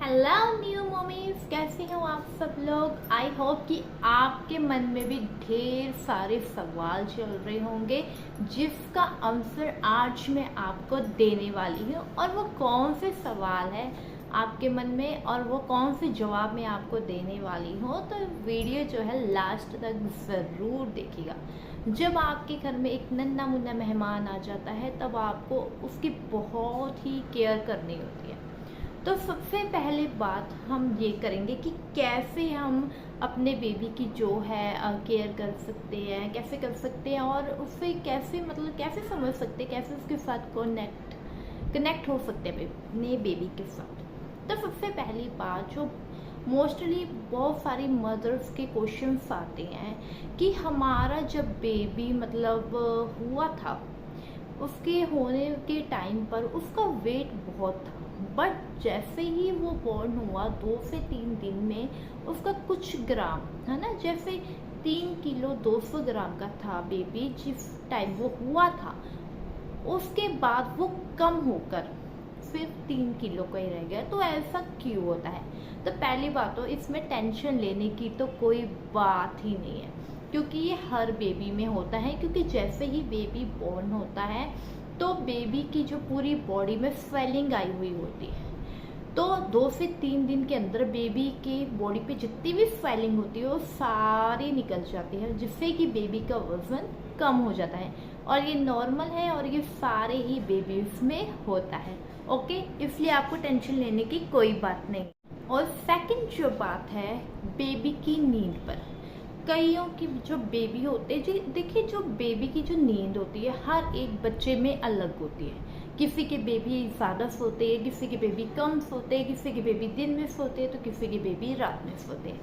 Hello new mummies, कैसे हो आप सब लोग। आई होप कि आपके मन में भी ढेर सारे सवाल चल रहे होंगे जिसका आंसर आज मैं आपको देने वाली हूँ। और वो कौन से सवाल है आपके मन में और वो कौन से जवाब मैं आपको देने वाली हूँ, तो वीडियो जो है लास्ट तक ज़रूर देखिएगा। जब आपके घर में एक नन्हा मुन्ना मेहमान आ जाता है तब आपको उसकी बहुत ही केयर करनी होती है। तो सबसे पहले बात हम ये करेंगे कि कैसे हम अपने बेबी की जो है केयर कर सकते हैं, कैसे कर सकते हैं और उससे कैसे कैसे समझ सकते हैं, कैसे उसके साथ कनेक्ट हो सकते हैं अपने बेबी के साथ। तो सबसे पहली बात जो मोस्टली बहुत सारी मदर्स के क्वेश्चंस आते हैं कि हमारा जब बेबी हुआ था, उसके होने के टाइम पर उसका वेट बहुत था, बट जैसे ही वो बॉर्न हुआ 2 से 3 दिन में उसका कुछ ग्राम है ना, जैसे 3 किलो 200 ग्राम का था बेबी जिस टाइम वो हुआ था, उसके बाद वो कम होकर सिर्फ 3 किलो का ही रह गया। तो ऐसा क्यों होता है? तो पहली बात तो इसमें टेंशन लेने की तो कोई बात ही नहीं है, क्योंकि ये हर बेबी में होता है। क्योंकि जैसे ही बेबी बॉर्न होता है तो बेबी की जो पूरी बॉडी में स्वेलिंग आई हुई होती है, तो 2 से 3 दिन के अंदर बेबी की बॉडी पे जितनी भी स्वेलिंग होती है वो सारी निकल जाती है, जिससे कि बेबी का वजन कम हो जाता है। और ये नॉर्मल है और ये सारे ही बेबीज में होता है। ओके, इसलिए आपको टेंशन लेने की कोई बात नहीं। और सेकंड जो बात है बेबी की नींद पर, कईयों की जो बेबी होते हैं जी, देखिए जो बेबी की जो नींद होती है हर एक बच्चे में अलग होती है। किसी के बेबी ज़्यादा सोते हैं, किसी के बेबी कम सोते हैं, किसी के बेबी दिन में सोते हैं तो किसी के बेबी रात में सोते हैं।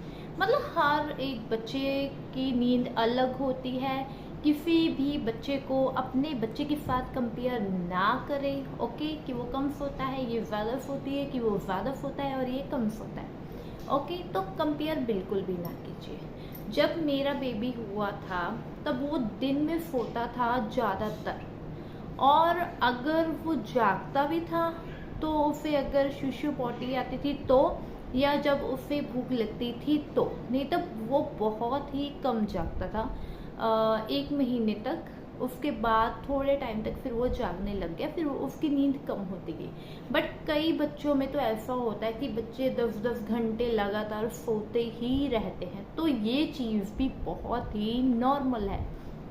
हर एक बच्चे की नींद अलग होती है। किसी भी बच्चे को अपने बच्चे के साथ कंपेयर ना करें। ओके, कि वो कम सोता है ये ज़्यादा सोती है, कि वो ज़्यादा सोता है और ये कम सोता है। ओके, तो कंपेयर बिल्कुल भी ना कीजिए। जब मेरा बेबी हुआ था तब वो दिन में सोता था ज़्यादातर, और अगर वो जागता भी था तो उसे अगर शुशु पॉटी आती थी तो, या जब उसे भूख लगती थी तो, नहीं तब वो बहुत ही कम जागता था 1 महीने तक। उसके बाद थोड़े टाइम तक फिर वो जागने लग गया, फिर उसकी नींद कम होती गई। बट कई बच्चों में तो ऐसा होता है कि बच्चे 10-10 घंटे लगातार सोते ही रहते हैं, तो ये चीज़ भी बहुत ही नॉर्मल है।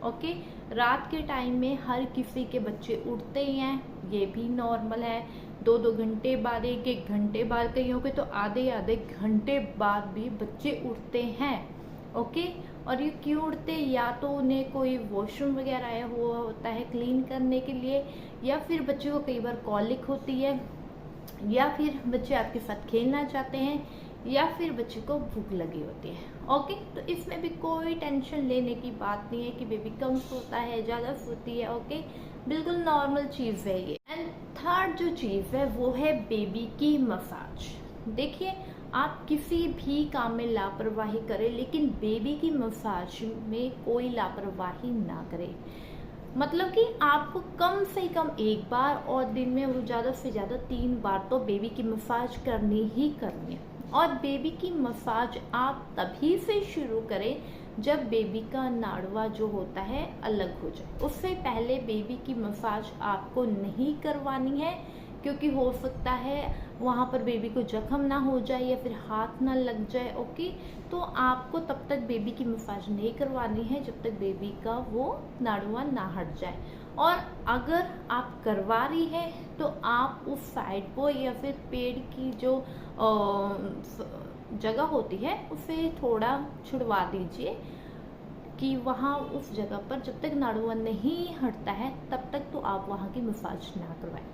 ओके, रात के टाइम में हर किसी के बच्चे उठते ही हैं, ये भी नॉर्मल है। 2-2 घंटे बाद, 1-1 घंटे बाद, कईयों के तो आधे आधे घंटे बाद भी बच्चे उठते हैं। ओके, और ये क्यों उठते? या तो उन्हें कोई वॉशरूम वगैरह आया हुआ होता है क्लीन करने के लिए, या फिर बच्चे को कई बार कॉलिक होती है, या फिर बच्चे आपके साथ खेलना चाहते हैं, या फिर बच्चे को भूख लगी होती है। ओके, तो इसमें भी कोई टेंशन लेने की बात नहीं है कि बेबी कम सोता है ज़्यादा सोती है। ओके, बिल्कुल नॉर्मल चीज़ है ये। एंड थर्ड जो चीज़ है वो है बेबी की मसाज। देखिए, आप किसी भी काम में लापरवाही करें लेकिन बेबी की मसाज में कोई लापरवाही ना करें। कि आपको कम से कम 1 बार और दिन में वो ज़्यादा से ज़्यादा 3 बार तो बेबी की मसाज करनी ही करनी है। और बेबी की मसाज आप तभी से शुरू करें जब बेबी का नाड़वा जो होता है अलग हो जाए। उससे पहले बेबी की मसाज आपको नहीं करवानी है, क्योंकि हो सकता है वहाँ पर बेबी को जख्म ना हो जाए या फिर हाथ ना लग जाए। ओके, तो आपको तब तक बेबी की मसाज नहीं करवानी है जब तक बेबी का वो नाड़ुआ ना हट जाए। और अगर आप करवा रही है तो आप उस साइड को या फिर पेड़ की जो जगह होती है उसे थोड़ा छुड़वा दीजिए, कि वहाँ उस जगह पर जब तक नाड़ुआ नहीं हटता है तब तक तो आप वहाँ की मसाज ना करवाएं।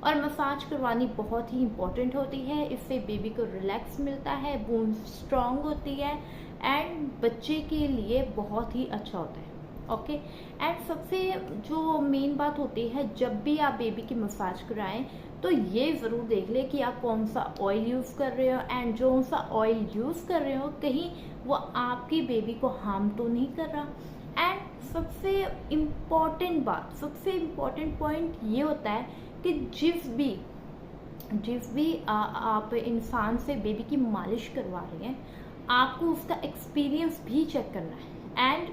और मसाज करवानी बहुत ही इम्पोर्टेंट होती है, इससे बेबी को रिलैक्स मिलता है, बोन स्ट्रांग होती है एंड बच्चे के लिए बहुत ही अच्छा होता है। ओके, एंड सबसे जो मेन बात होती है, जब भी आप बेबी की मसाज कराएं तो ये ज़रूर देख लें कि आप कौन सा ऑयल यूज़ कर रहे हो, एंड जो सा ऑयल यूज़ कर रहे हो कहीं वो आपकी बेबी को हार्म तो नहीं कर रहा। एंड सबसे इम्पॉर्टेंट बात, सबसे इम्पॉर्टेंट पॉइंट ये होता है कि जिस भी जिस भी आप इंसान से बेबी की मालिश करवा रहे हैं, आपको उसका एक्सपीरियंस भी चेक करना है। एंड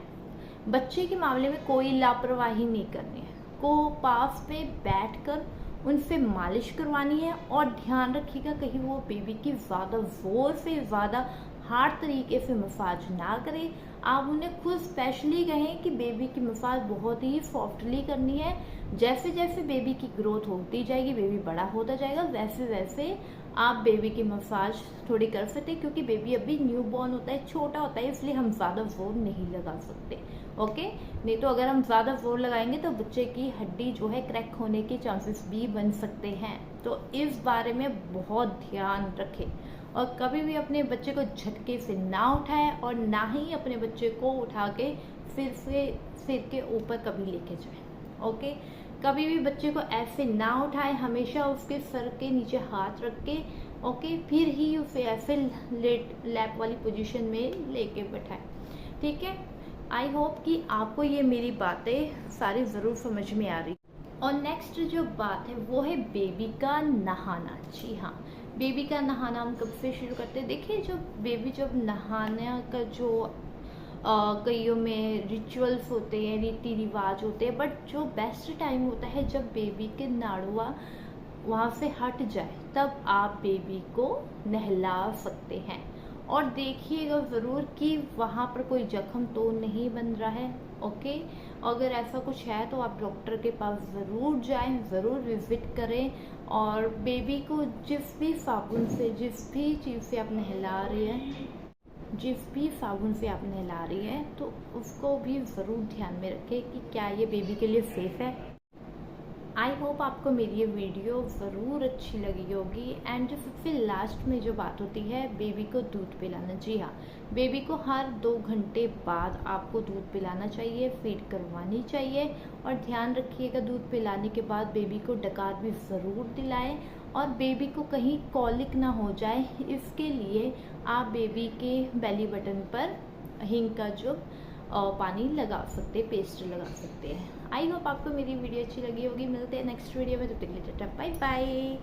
बच्चे के मामले में कोई लापरवाही नहीं करनी है, को पास पे बैठकर उनसे मालिश करवानी है। और ध्यान रखिएगा कहीं वो बेबी की ज़्यादा ज़ोर से, ज़्यादा हार्ड तरीके से मसाज ना करें। आप उन्हें खुद स्पेशली कहें कि बेबी की मसाज बहुत ही सॉफ्टली करनी है। जैसे जैसे बेबी की ग्रोथ होती जाएगी, बेबी बड़ा होता जाएगा, वैसे वैसे आप बेबी की मसाज थोड़ी कर सकते हैं, क्योंकि बेबी अभी न्यू बॉर्न होता है, छोटा होता है, इसलिए हम ज़्यादा जोर नहीं लगा सकते। ओके, नहीं तो अगर हम ज़्यादा जोर लगाएंगे तो बच्चे की हड्डी जो है क्रैक होने के चांसेस भी बन सकते हैं। तो इस बारे में बहुत ध्यान रखें और कभी भी अपने बच्चे को झटके से ना उठाएं और ना ही अपने बच्चे को उठा के सिर के ऊपर कभी लेके जाएं। ओके, कभी भी बच्चे को ऐसे ना उठाएं, हमेशा उसके सर के नीचे हाथ रख के ओके फिर ही उसे ऐसे लैप वाली पोजीशन में लेके बैठाएं। ठीक है, आई होप कि आपको ये मेरी बातें सारी ज़रूर समझ में आ रही। और नेक्स्ट जो बात है वो है बेबी का नहाना। जी हाँ, बेबी का नहाना हम कब से शुरू करते हैं? देखिए, जो बेबी जब नहाने का जो कईयों में रिचुअल्स होते हैं, रीति रिवाज होते हैं, बट जो बेस्ट टाइम होता है जब बेबी के नाड़ुआ वहाँ से हट जाए, तब आप बेबी को नहला सकते हैं। और देखिएगा ज़रूर कि वहाँ पर कोई जख्म तो नहीं बन रहा है। ओके, अगर ऐसा कुछ है तो आप डॉक्टर के पास ज़रूर जाएं, ज़रूर विजिट करें। और बेबी को जिस भी साबुन से, जिस भी चीज़ से आप नहला रही हैं, जिस भी साबुन से आप नहला रही है, तो उसको भी ज़रूर ध्यान में रखें कि क्या ये बेबी के लिए सेफ़ है। आई होप आपको मेरी ये वीडियो ज़रूर अच्छी लगी होगी। एंड जो सबसे लास्ट में जो बात होती है, बेबी को दूध पिलाना। जी हाँ, बेबी को हर 2 घंटे बाद आपको दूध पिलाना चाहिए, फीड करवानी चाहिए। और ध्यान रखिएगा दूध पिलाने के बाद बेबी को डकार भी ज़रूर दिलाएं और बेबी को कहीं कॉलिक ना हो जाए, इसके लिए आप बेबी के बेली बटन पर हींग का जो पानी लगा सकते हैं, पेस्ट लगा सकते हैं। आई होप आपको मेरी वीडियो अच्छी लगी होगी। मिलते हैं नेक्स्ट वीडियो में, तब तक के लिए टाटा, बाय बाय।